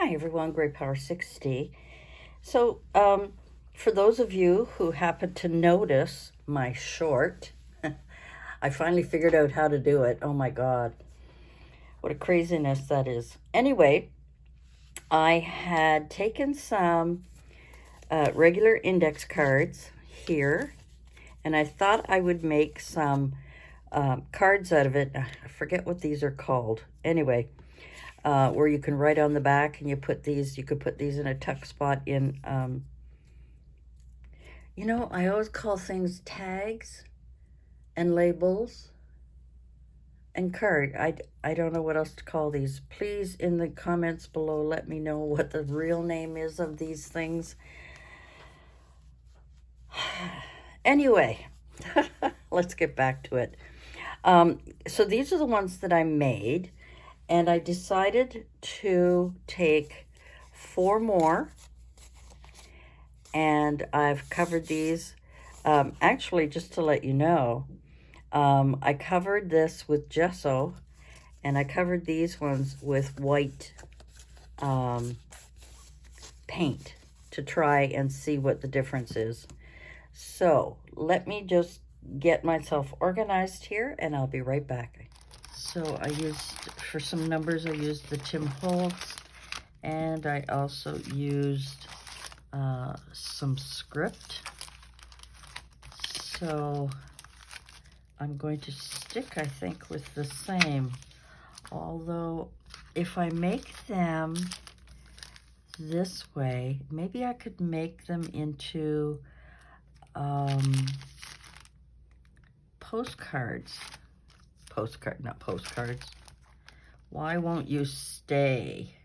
Hi everyone, Great Power 60. So, for those of you who happen to notice my short, I finally figured out how to do it. Oh my God, what a craziness that is. Anyway, I had taken some regular index cards here, and I thought I would make some cards out of it. I forget what these are called. Anyway, where you can write on the back, and you could put these in a tuck spot in, I always call things tags and labels and card. I don't know what else to call these. Please, in the comments below, let me know what the real name is of these things. Anyway, let's get back to it. So these are the ones that I made. And I decided to take 4 more, and I've covered these. Actually, just to let you know, I covered this with gesso, and I covered these ones with white paint to try and see what the difference is. So let me just get myself organized here, and I'll be right back. So I used, for some numbers, I used the Tim Holtz, and I also used some script. So I'm going to stick, I think, with the same. Although, if I make them this way, maybe I could make them into postcards. Not postcards. Why won't you stay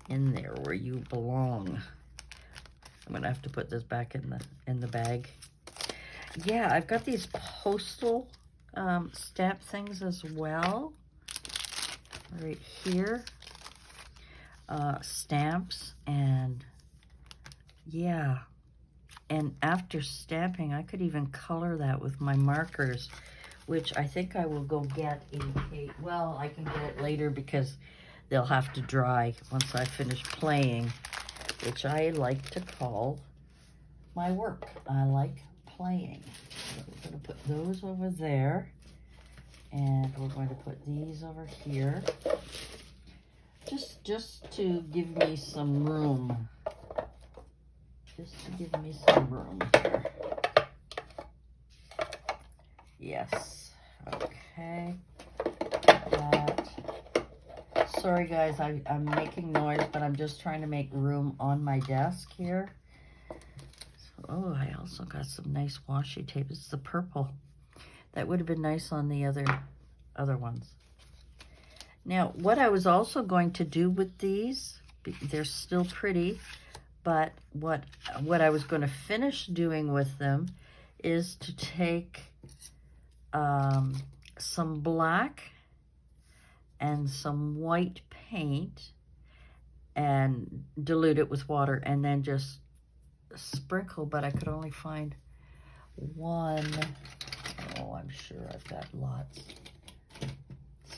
in there where you belong? I'm gonna have to put this back in the bag. Yeah, I've got these postal stamp things as well. Right here. Stamps, and yeah. And after stamping, I could even color that with my markers, which I think I will go get well, I can get it later because they'll have to dry once I finish playing, which I like to call my work. I like playing. So we're going to put those over there, and we're going to put these over here, just to give me some room. Just to give me some room here. Yes. Okay. That. Sorry guys, I'm making noise, but I'm just trying to make room on my desk here. So, oh, I also got some nice washi tape. It's the purple. That would have been nice on the other ones. Now, what I was also going to do with these, they're still pretty, but what I was going to finish doing with them is to take some black and some white paint and dilute it with water, and then just sprinkle, but I could only find one. Oh, I'm sure I've got lots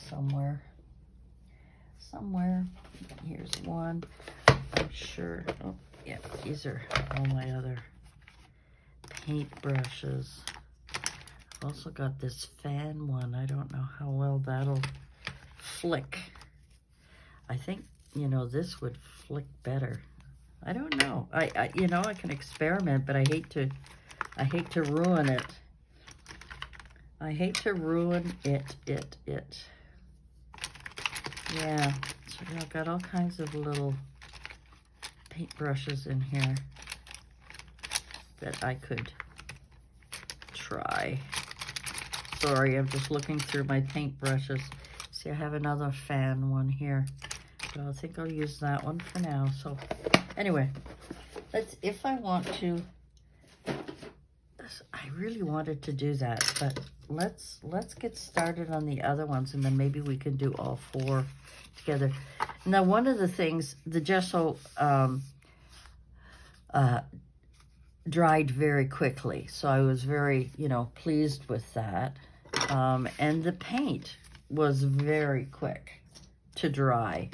somewhere. Here's one. I'm sure. Oh, yeah, these are all my other paint brushes. I've also got this fan one. I don't know how well that'll flick. I think, this would flick better. I don't know. I can experiment, but I hate to ruin it. I hate to ruin it. Yeah, so I've got all kinds of little paint brushes in here that I could try. Sorry, I'm just looking through my paint brushes. See, I have another fan one here, but I think I'll use that one for now. So anyway, if I want to, I really wanted to do that, but let's get started on the other ones, and then maybe we can do all 4 together. Now, one of the things, the gesso dried very quickly, so I was very, pleased with that. And the paint was very quick to dry.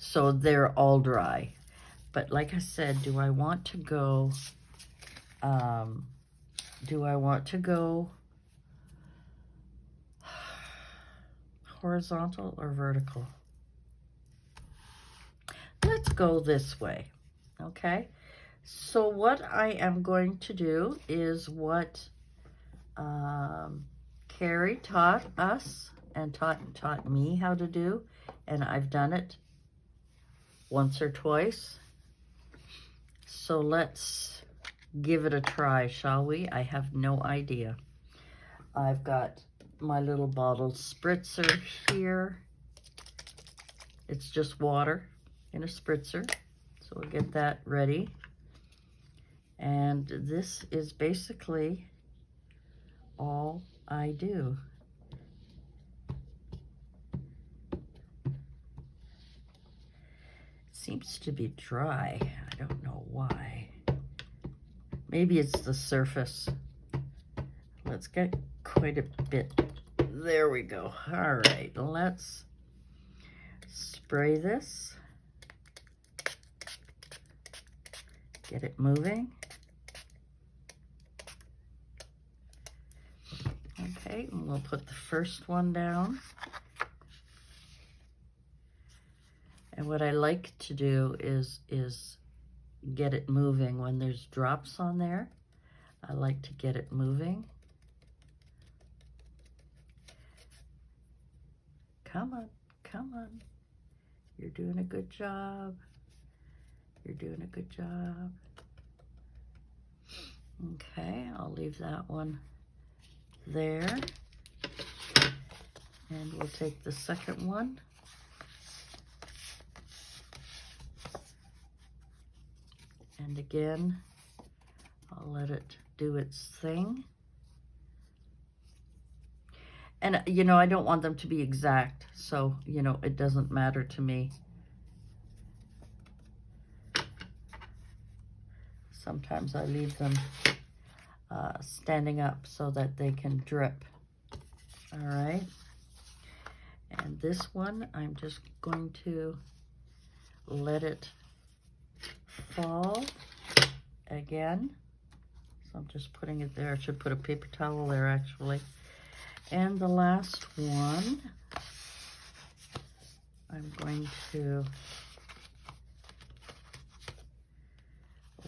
So they're all dry. But like I said, do I want to go horizontal or vertical? Let's go this way, okay? So what I am going to do is what Carrie taught us and taught me how to do, and I've done it once or twice. So let's give it a try, shall we? I have no idea. I've got my little bottle spritzer here. It's just water in a spritzer. So we'll get that ready. And this is basically all I do. It seems to be dry. I don't know why. Maybe it's the surface. Let's get quite a bit. There we go. All right, let's spray this. Get it moving. Okay, and we'll put the first one down. And what I like to do is get it moving when there's drops on there. I like to get it moving. Come on, come on. You're doing a good job. You're doing a good job. Okay, I'll leave that one there. And we'll take the second one. And again, I'll let it do its thing. And, you know, I don't want them to be exact, so, you know, it doesn't matter to me. Sometimes I leave them standing up so that they can drip. All right. And this one, I'm just going to let it fall again. So I'm just putting it there. I should put a paper towel there, actually. And the last one, I'm going to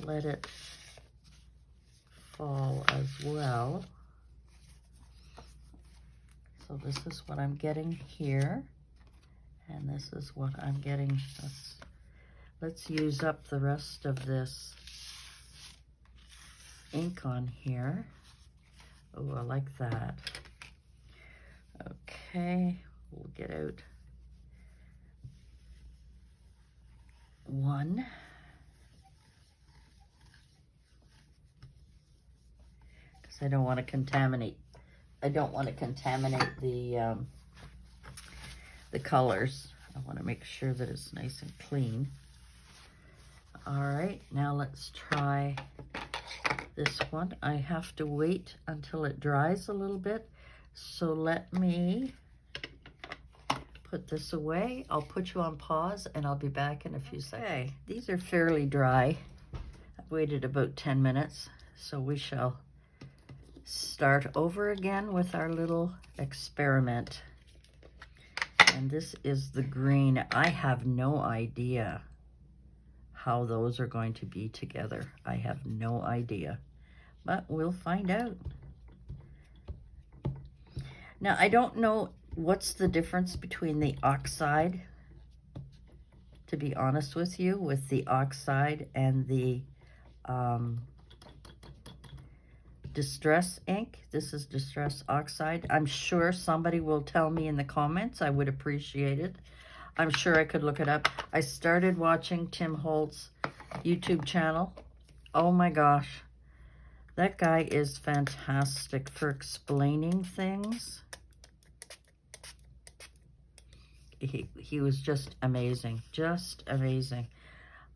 let it fall as well. So this is what I'm getting here, and this is what I'm getting. Let's use up the rest of this ink on here. Oh, I like that. Okay, we'll get out one. Because I don't want to contaminate. I don't want to contaminate the colors. I want to make sure that it's nice and clean. All right, now let's try this one. I have to wait until it dries a little bit. So let me put this away. I'll put you on pause and I'll be back in a few seconds. Okay, these are fairly dry. I've waited about 10 minutes, so we shall start over again with our little experiment. And this is the green. I have no idea how those are going to be together. I have no idea, but we'll find out. Now, I don't know what's the difference between the oxide, to be honest with you, with the oxide and the Distress ink. This is Distress Oxide. I'm sure somebody will tell me in the comments. I would appreciate it. I'm sure I could look it up. I started watching Tim Holt's YouTube channel. Oh my gosh. That guy is fantastic for explaining things. He was just amazing. Just amazing.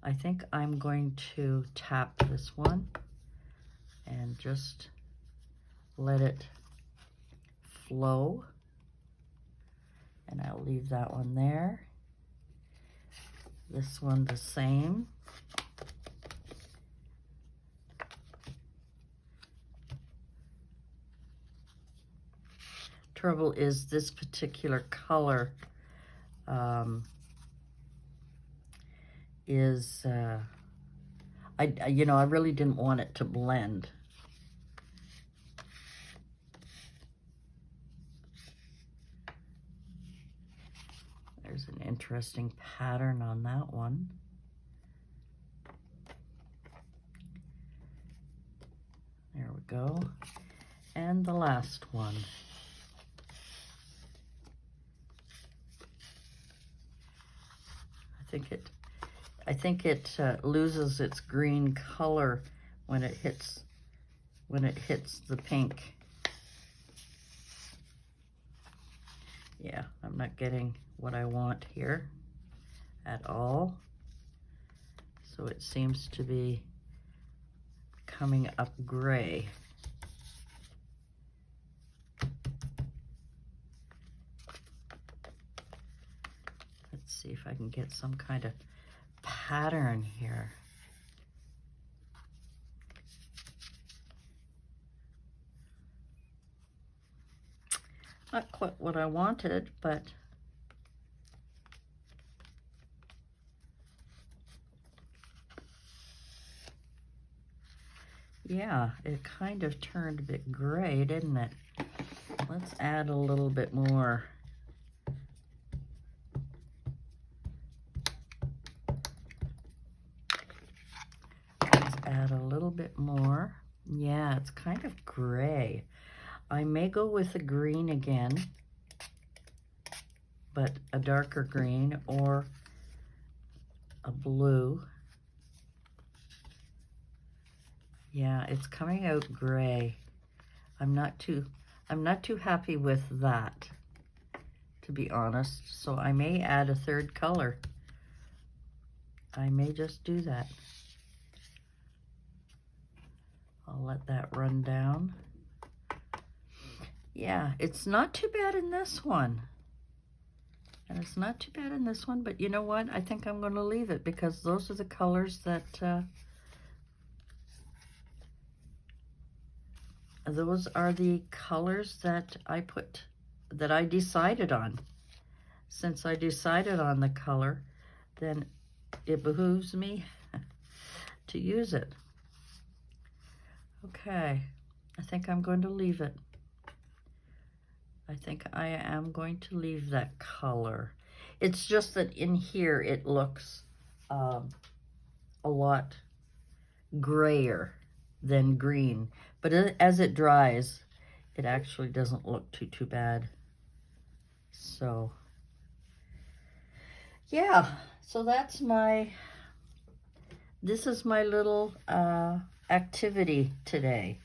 I think I'm going to tap this one and just let it flow. And I'll leave that one there. This one the same. Trouble is this particular color is, you know, I really didn't want it to blend. There's an interesting pattern on that one. There we go. And the last one. I think it loses its green color when it hits the pink. Yeah, I'm not getting what I want here at all. So it seems to be coming up gray. Let's see if I can get some kind of pattern here. Not quite what I wanted, but yeah, it kind of turned a bit gray, didn't it? Let's add a little bit more. Let's add a little bit more. Yeah, it's kind of gray. I may go with a green again, but a darker green or a blue. Yeah, it's coming out gray. I'm not too happy with that, to be honest. So I may add a third color. I may just do that. I'll let that run down. Yeah, it's not too bad in this one. And it's not too bad in this one, but you know what? I think I'm going to leave it because those are the colors that I decided on. Since I decided on the color, then it behooves me to use it. Okay, I think I'm going to leave it. I think I am going to leave that color. It's just that in here it looks a lot grayer than green. But as it dries, it actually doesn't look too bad. So, yeah. So this is my little activity today,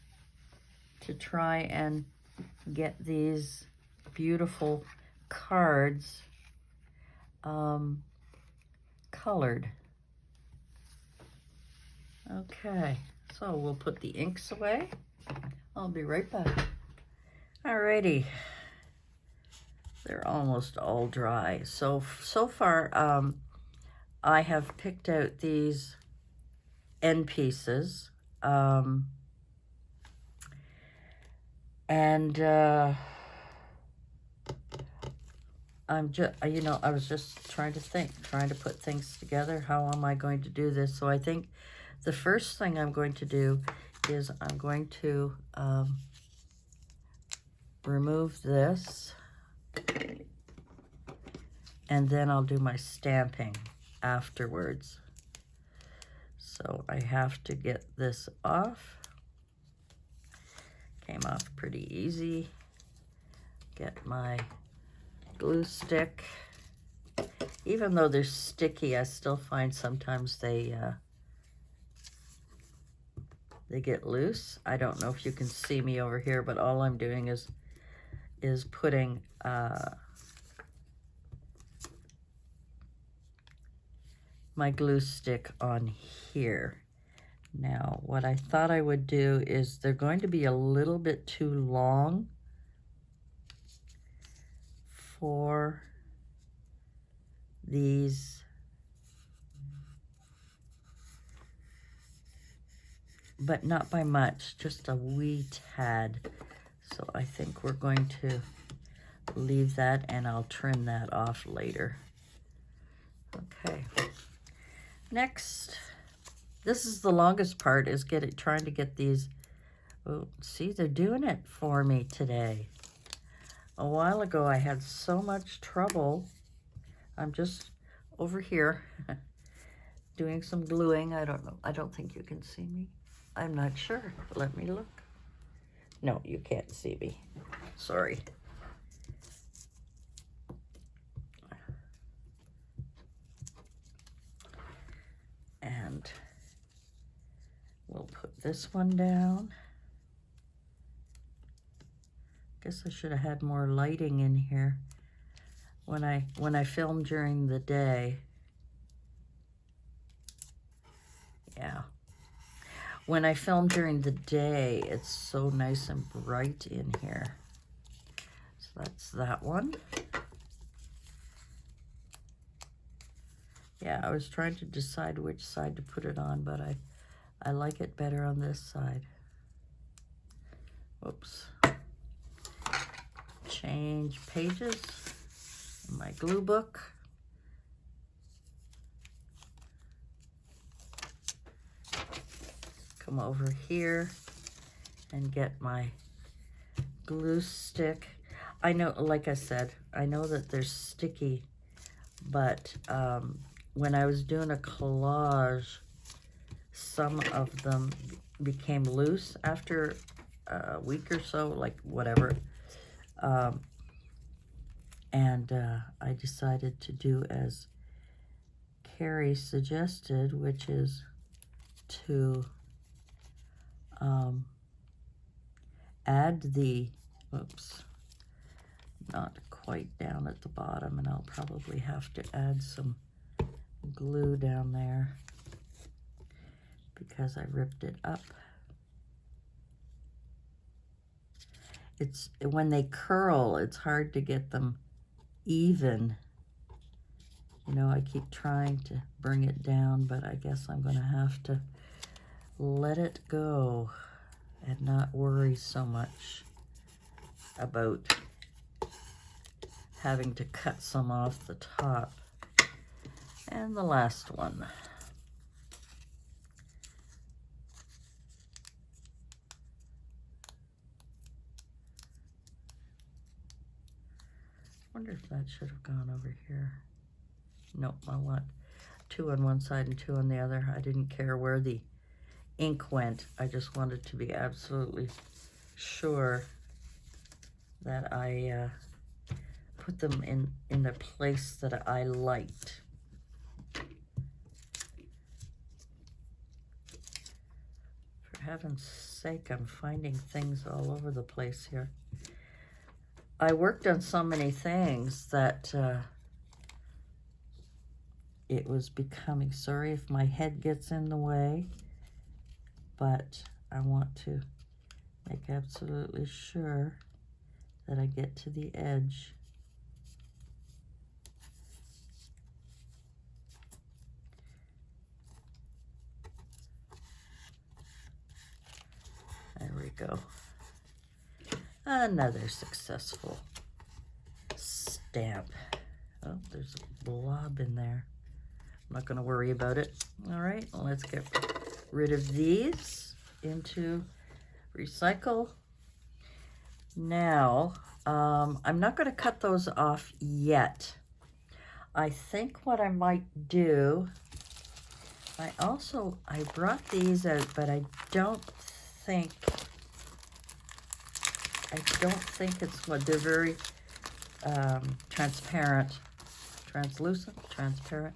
to try and get these beautiful cards colored. Okay, so we'll put the inks away. I'll be right back. Alrighty, they're almost all dry. So far, I have picked out these end pieces, and I'm just, you know, I was just trying to put things together. How am I going to do this? So I think the first thing I'm going to do is I'm going to remove this, and then I'll do my stamping afterwards. So I have to get this off. Came off pretty easy. Get my glue stick. Even though they're sticky, I still find sometimes they get loose. I don't know if you can see me over here, but all I'm doing is putting my glue stick on here. Now, what I thought I would do is they're going to be a little bit too long for these but not by much, just a wee tad. So I think we're going to leave that, and I'll trim that off later. Okay. Next, this is the longest part, is trying to get these. Oh, see, they're doing it for me today. A while ago, I had so much trouble. I'm just over here doing some gluing. I don't know. I don't think you can see me. I'm not sure. Let me look. No, you can't see me. Sorry. And we'll put this one down. Guess I should have had more lighting in here when I film during the day. Yeah. When I film during the day, it's so nice and bright in here. So that's that one. Yeah, I was trying to decide which side to put it on, but I like it better on this side. Oops. Change pages in my glue book. Come over here and get my glue stick. I know, like I said, I know that they're sticky, but when I was doing a collage, some of them became loose after a week or so, like whatever. And I decided to do as Carrie suggested, which is to add the, oops, not quite down at the bottom, and I'll probably have to add some glue down there because I ripped it up. It's when they curl, it's hard to get them even. You know, I keep trying to bring it down, but I guess I'm going to have to let it go and not worry so much about having to cut some off the top. And the last one. Wonder if that should have gone over here. Nope, I want 2 on one side and 2 on the other. I didn't care where the ink went. I just wanted to be absolutely sure that I put them in the place that I liked. For heaven's sake, I'm finding things all over the place here. I worked on so many things that it was becoming, sorry if my head gets in the way, but I want to make absolutely sure that I get to the edge. There we go. Another successful stamp. Oh, there's a blob in there. I'm not going to worry about it. All right, let's get rid of these into recycle. Now, I'm not going to cut those off yet. I think what I might do, I brought these out, but I don't think it's what they're very transparent, translucent, transparent.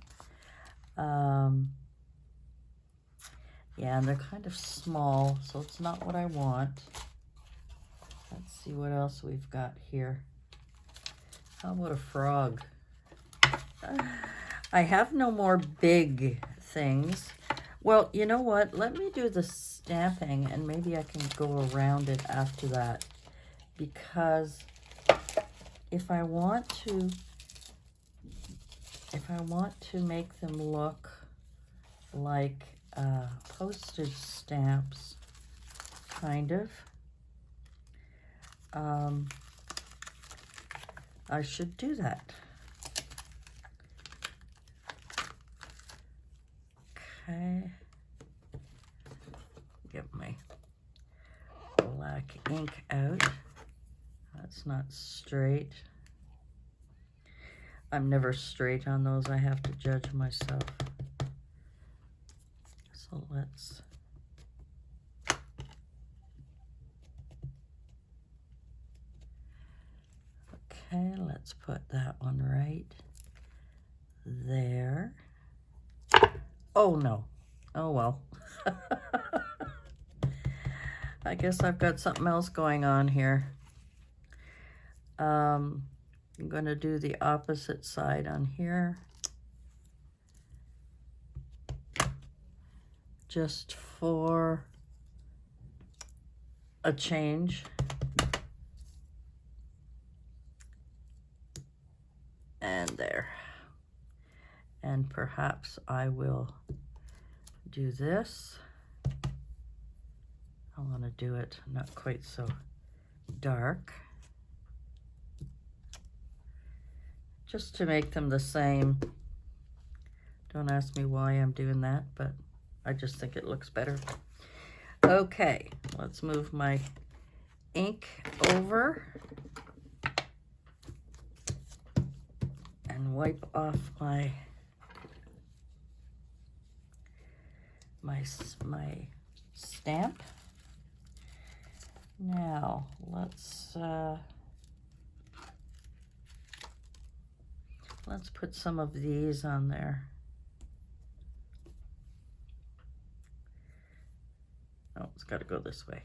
Yeah, and they're kind of small, so it's not what I want. Let's see what else we've got here. How about a frog? I have no more big things. Well, you know what? Let me do the stamping, and maybe I can go around it after that. Because if I want to make them look like postage stamps, kind of. I should do that. Okay. Get my black ink out. That's not straight. I'm never straight on those. I have to judge myself. So let's... Okay, let's put that one right there. Oh no. Oh well. I guess I've got something else going on here. I'm going to do the opposite side on here. Just for a change. And there. And perhaps I will do this. I want to do it not quite so dark. Just to make them the same. Don't ask me why I'm doing that, but I just think it looks better. Okay, let's move my ink over and wipe off my stamp. Now let's put some of these on there. Oh, it's got to go this way.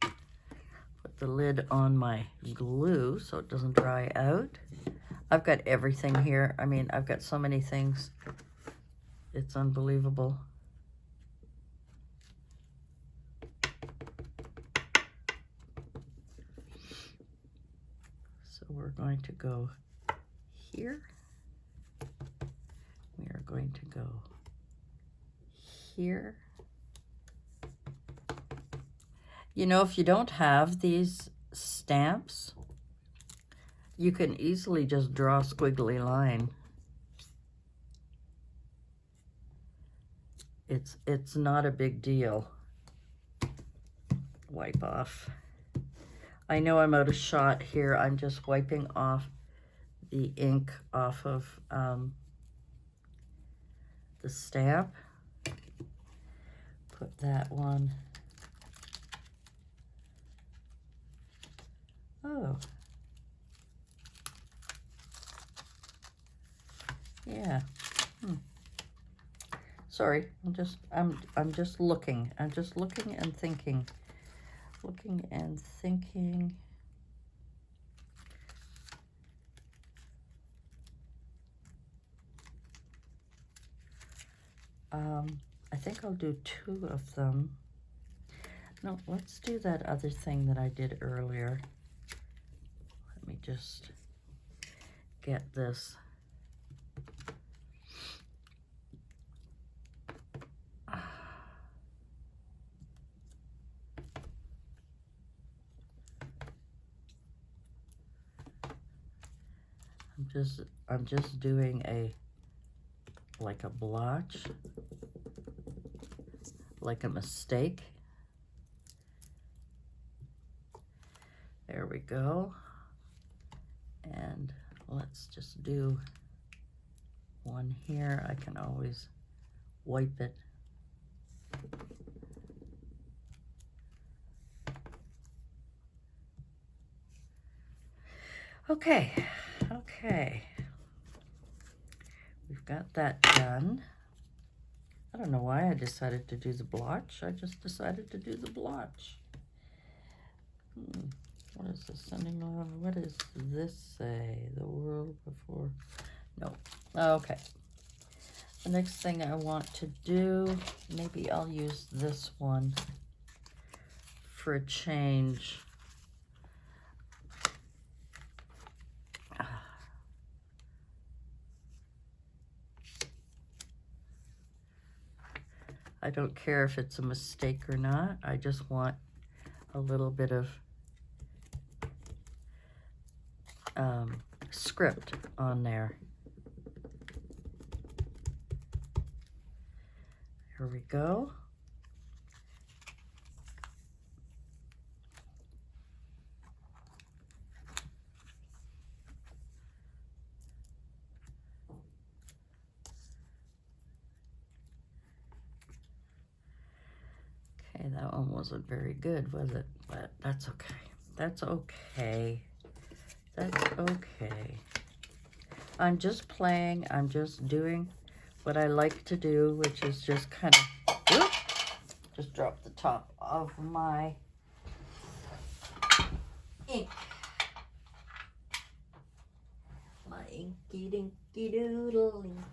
Put the lid on my glue so it doesn't dry out. I've got everything here. I mean, I've got so many things. It's unbelievable. So we're going to go here. We are going to go here. You know, if you don't have these stamps, you can easily just draw a squiggly line. It's not a big deal. Wipe off. I know I'm out of shot here. I'm just wiping off the ink off of the stamp. Put that one. Oh. Yeah. Sorry, I'm just looking. I'm just looking and thinking. Looking and thinking. I think I'll do 2 of them. No, let's do that other thing that I did earlier. Let me just get this. I'm just doing like a blotch, like a mistake. There we go. And let's just do one here. I can always wipe it. Okay. We've got that done. I don't know why I decided to do the blotch. I just decided to do the blotch. What is this? Sending love. What does this say? The world before. No. Okay. The next thing I want to do, maybe I'll use this one for a change. I don't care if it's a mistake or not. I just want a little bit of script on there. Here we go. Okay, that one wasn't very good, was it? But that's okay. That's okay. That's okay. I'm just playing. I'm just doing what I like to do, which is just kind of, whoop, just drop the top of my ink. My inky dinky doodle, inky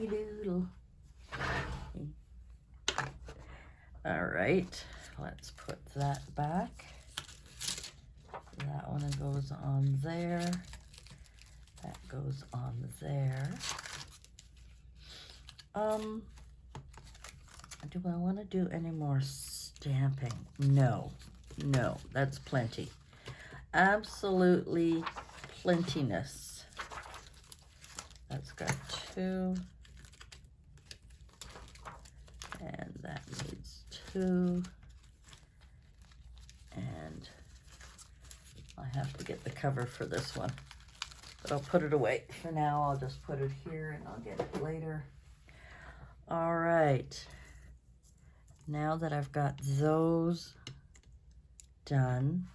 dinky doodle. All right, let's put that back. That one goes on there. That goes on there. Do I want to do any more stamping? No, no, that's plenty. Absolutely plentiness. That's got 2. And that needs 2. And I have to get the cover for this one. But I'll put it away. For now, I'll just put it here and I'll get it later. All right. Now that I've got those done,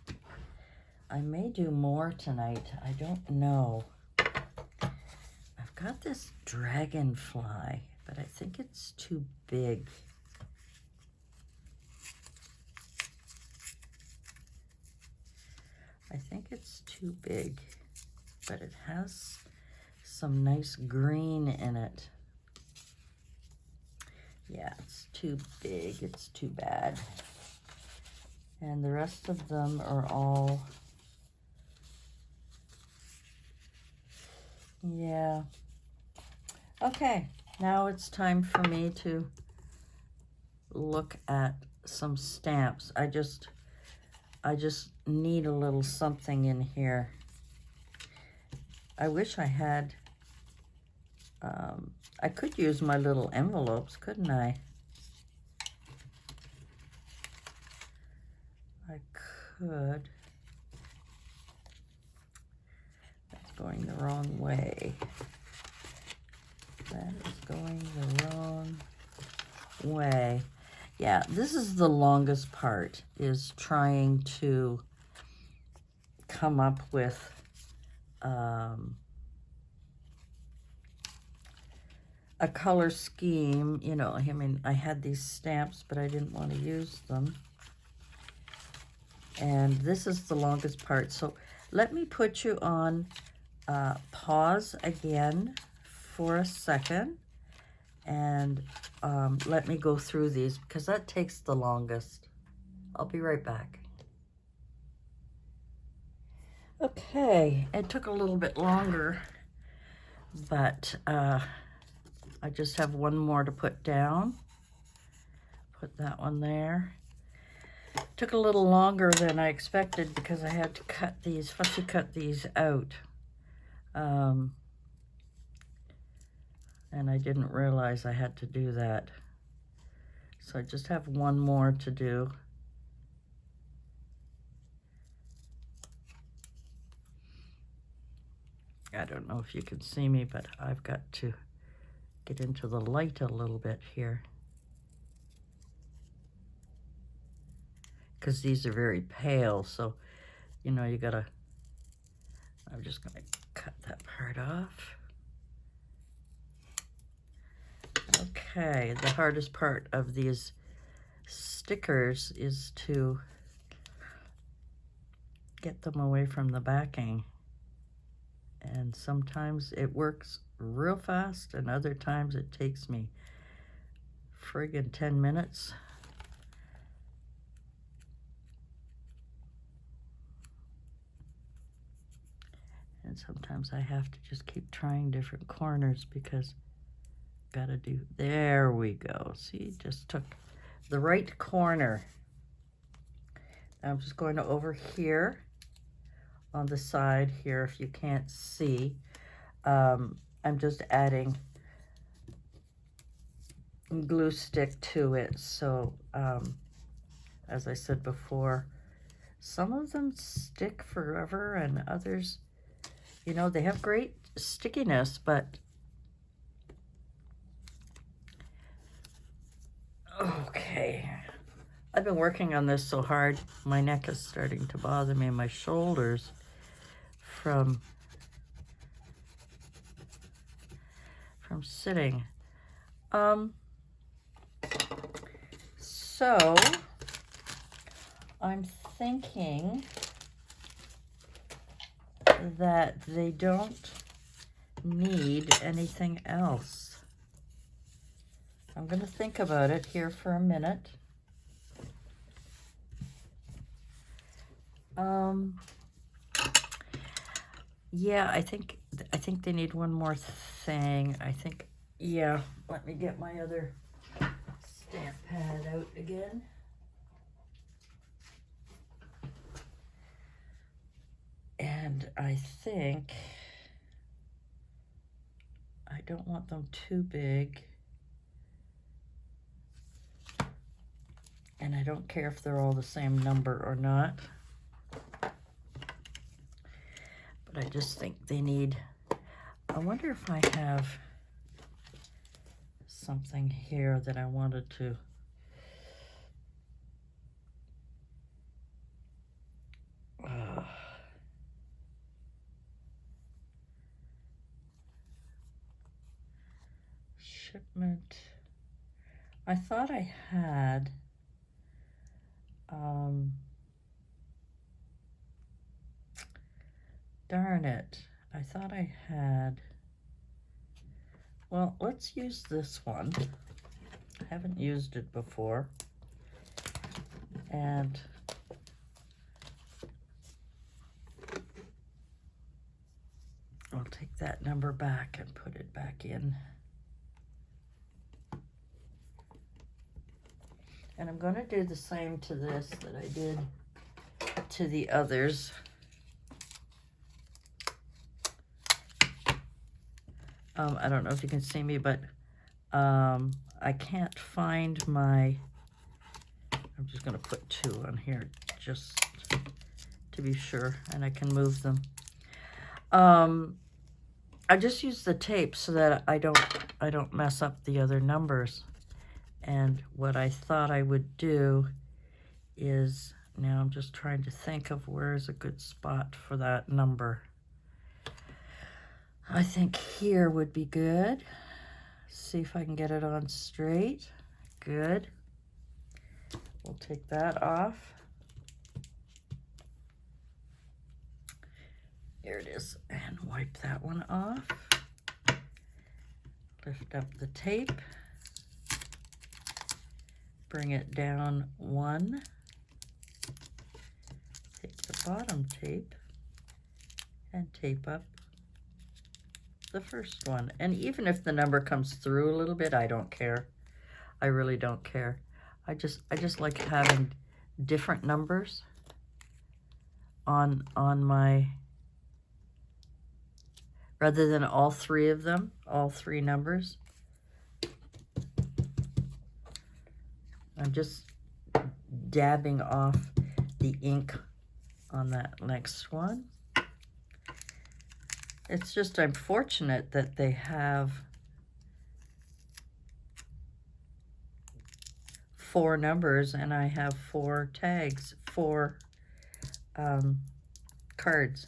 I may do more tonight. I don't know. I've got this dragonfly, but I think it's too big. I think it's too big, but it has some nice green in it. Yeah, it's too big. It's too bad. And the rest of them are all, yeah. Okay, now it's time for me to look at some stamps. I just need a little something in here. I wish I had, I could use my little envelopes, couldn't I? I could. That's going the wrong way. That is going the wrong way. Yeah, this is the longest part, is trying to come up with a color scheme. You know, I mean, I had these stamps, but I didn't want to use them. And this is the longest part. So let me put you on pause again for a second. And let me go through these, because that takes the longest. I'll be right back. Okay, it took a little bit longer, but I just have one more to put down. Put that one there. Took a little longer than I expected because I had to cut these, fussy cut these out. And I didn't realize I had to do that. So I just have one more to do. I don't know if you can see me, but I've got to get into the light a little bit here, because these are very pale, so you know, you gotta, I'm just gonna cut that part off. Okay, the hardest part of these stickers is to get them away from the backing. And sometimes it works real fast, and other times it takes me friggin' 10 minutes. And sometimes I have to just keep trying different corners because Gotta do, there we go. See, just took the right corner. I'm just going to over here on the side here, if you can't see. I'm just adding glue stick to it. So, as I said before, some of them stick forever and others, you know, they have great stickiness, but okay. I've been working on this so hard, my neck is starting to bother me, my shoulders from sitting. So I'm thinking that they don't need anything else. I'm going to think about it here for a minute. Yeah, I think they need one more thing. I think, yeah, let me get my other stamp pad out again. And I think I don't want them too big. And I don't care if they're all the same number or not. But I just think they need, I wonder if I have something here that I wanted to, shipment. I thought I had, darn it. I thought I had, well, let's use this one. I haven't used it before. And I'll take that number back and put it back in. And I'm going to do the same to this that I did to the others. I don't know if you can see me, but I can't find my, I'm just going to put 2 on here just to be sure, and I can move them. I just use the tape so that I don't mess up the other numbers. And what I thought I would do is, now I'm just trying to think of where's a good spot for that number. I think here would be good. See if I can get it on straight. Good. We'll take that off. Here it is. And wipe that one off. Lift up the tape. Bring it down 1. Take the bottom tape and tape up the first one. And even if the number comes through a little bit, I don't care. I really don't care. I just like having different numbers on my, rather than all 3 of them, all 3 numbers. I'm just dabbing off the ink on that next one. It's just, I'm fortunate that they have 4 numbers and I have 4 tags, 4 cards,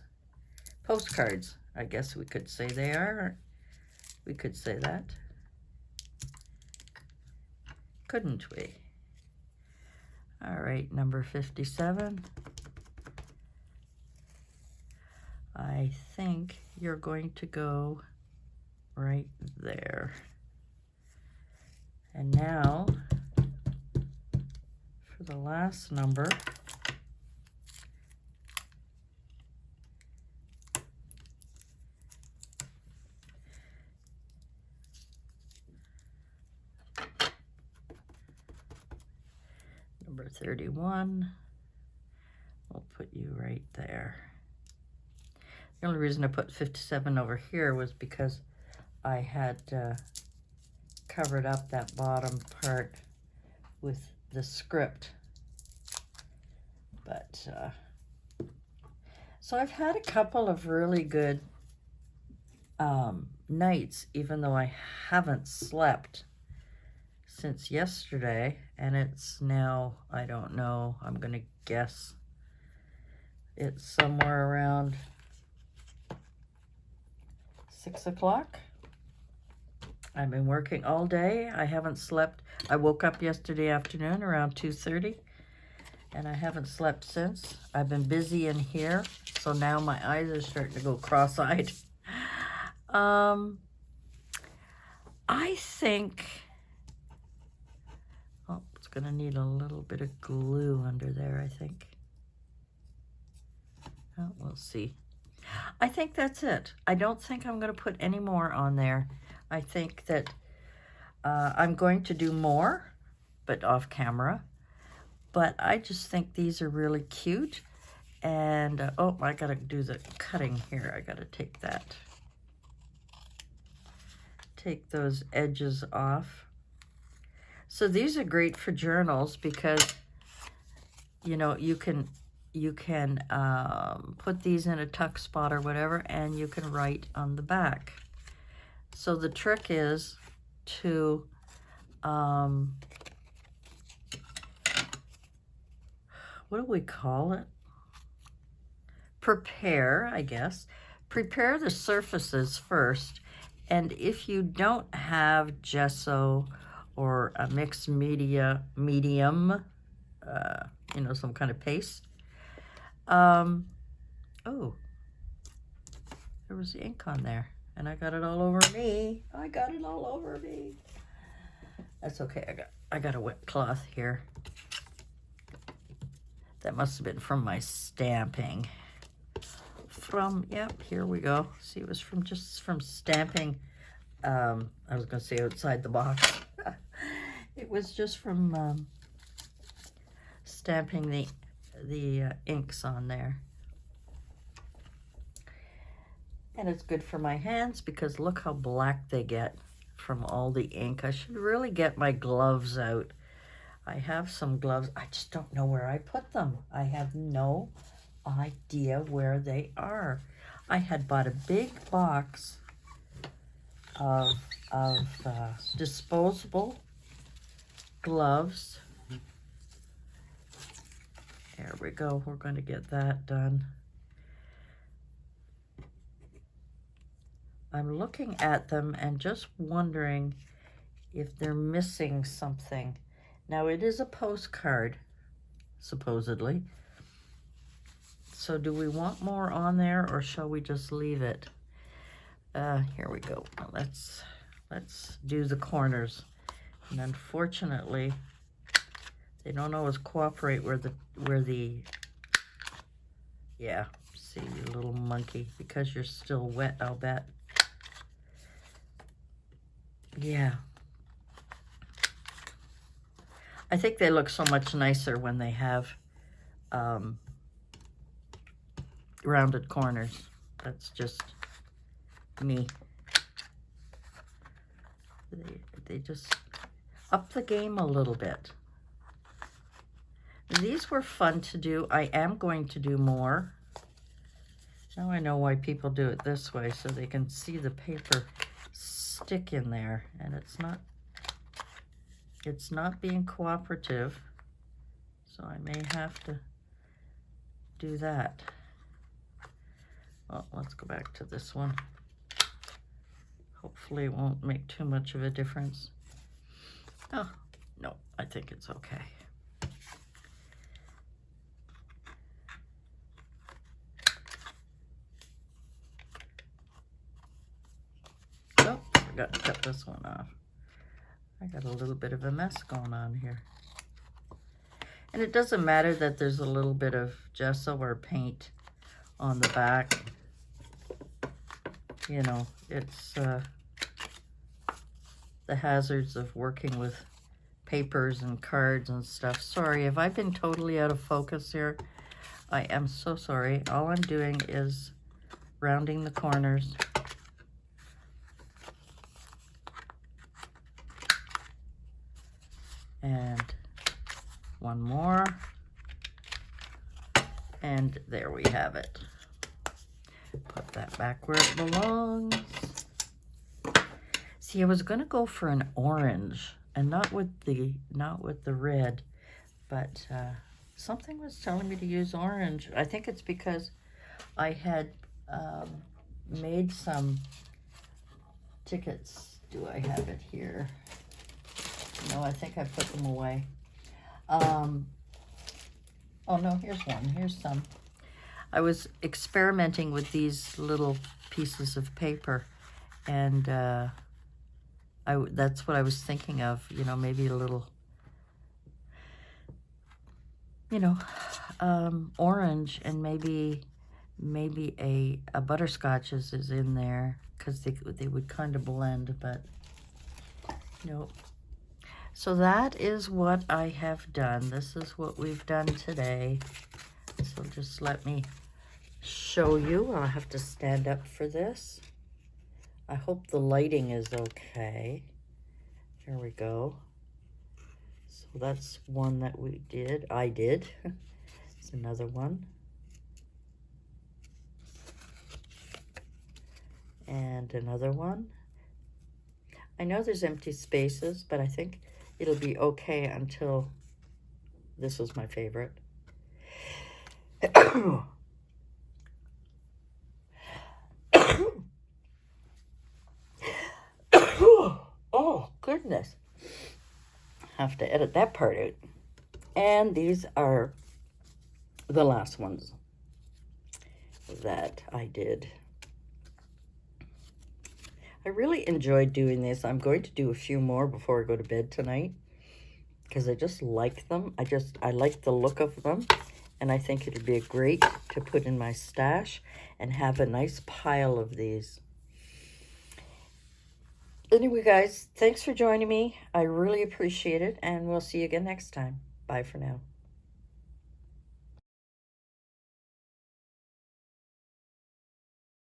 postcards, I guess we could say they are. We could say that, couldn't we? All right, number 57. I think you're going to go right there. And now, for the last number, Number 31. We'll put you right there. The only reason I put 57 over here was because I had covered up that bottom part with the script. But, so I've had a couple of really good nights, even though I haven't slept since yesterday, and it's now, I don't know, I'm gonna guess it's somewhere around 6 o'clock. I've been working all day. I haven't slept. I woke up yesterday afternoon around 2:30, and I haven't slept since. I've been busy in here, so now my eyes are starting to go cross-eyed. I think, oh, it's gonna need a little bit of glue under there, I think. Oh, we'll see. I think that's it. I don't think I'm gonna put any more on there. I think that I'm going to do more, but off camera. But I just think these are really cute. And, oh, I gotta do the cutting here. I gotta take those edges off. So these are great for journals because, you know, you can put these in a tuck spot or whatever, and you can write on the back. So the trick is to what do we call it? Prepare, I guess. Prepare the surfaces first. And if you don't have gesso or a mixed medium, you know, some kind of paste. Oh, there was ink on there, and I got it all over me. I got it all over me. That's okay. I got a wet cloth here. That must have been from my stamping. Yep, here we go. See, it was just from stamping. I was gonna say outside the box. It was just from stamping the inks on there. And it's good for my hands because look how black they get from all the ink. I should really get my gloves out. I have some gloves. I just don't know where I put them. I have no idea where they are. I had bought a big box of disposable gloves. There we go. We're going to get that done. I'm looking at them and just wondering if they're missing something. Now, it is a postcard, supposedly. So do we want more on there, or shall we just leave it? Here we go. Let's do the corners. And unfortunately, they don't always cooperate where the yeah, see, you little monkey, because you're still wet, I'll bet. Yeah. I think they look so much nicer when they have rounded corners. That's just me. They just up the game a little bit. These were fun to do. I am going to do more. Now I know why people do it this way, so they can see the paper stick in there, and it's not being cooperative, so I may have to do that. Well, let's go back to this one. Hopefully it won't make too much of a difference. Oh, no, I think it's okay. Oh, forgot to cut this one off. I got a little bit of a mess going on here. And it doesn't matter that there's a little bit of gesso or paint on the back. You know, it's the hazards of working with papers and cards and stuff. Sorry, have I been totally out of focus here? I am so sorry. All I'm doing is rounding the corners. And one more. And there we have it. Put that back where it belongs. See, I was gonna go for an orange and not with the red, but something was telling me to use orange. I think it's because I had made some tickets. Do I have it here? No, I think I put them away. Oh no, here's one. Here's some. I was experimenting with these little pieces of paper, and that's what I was thinking of. You know, maybe a little, you know, orange, and maybe a butterscotch is in there, because they would kind of blend, but nope. So that is what I have done. This is what we've done today. So just let me show you. I'll have to stand up for this. I hope the lighting is okay. Here we go. So that's one that I did. It's another one. And another one. I know there's empty spaces, but I think it'll be okay until this was my favorite. Oh, goodness. Have to edit that part out. And these are the last ones that I did. I really enjoyed doing this. I'm going to do a few more before I go to bed tonight, because I just like them. I like the look of them, and I think it'd be great to put in my stash and have a nice pile of these. Anyway, guys, thanks for joining me. I really appreciate it, and we'll see you again next time. Bye for now.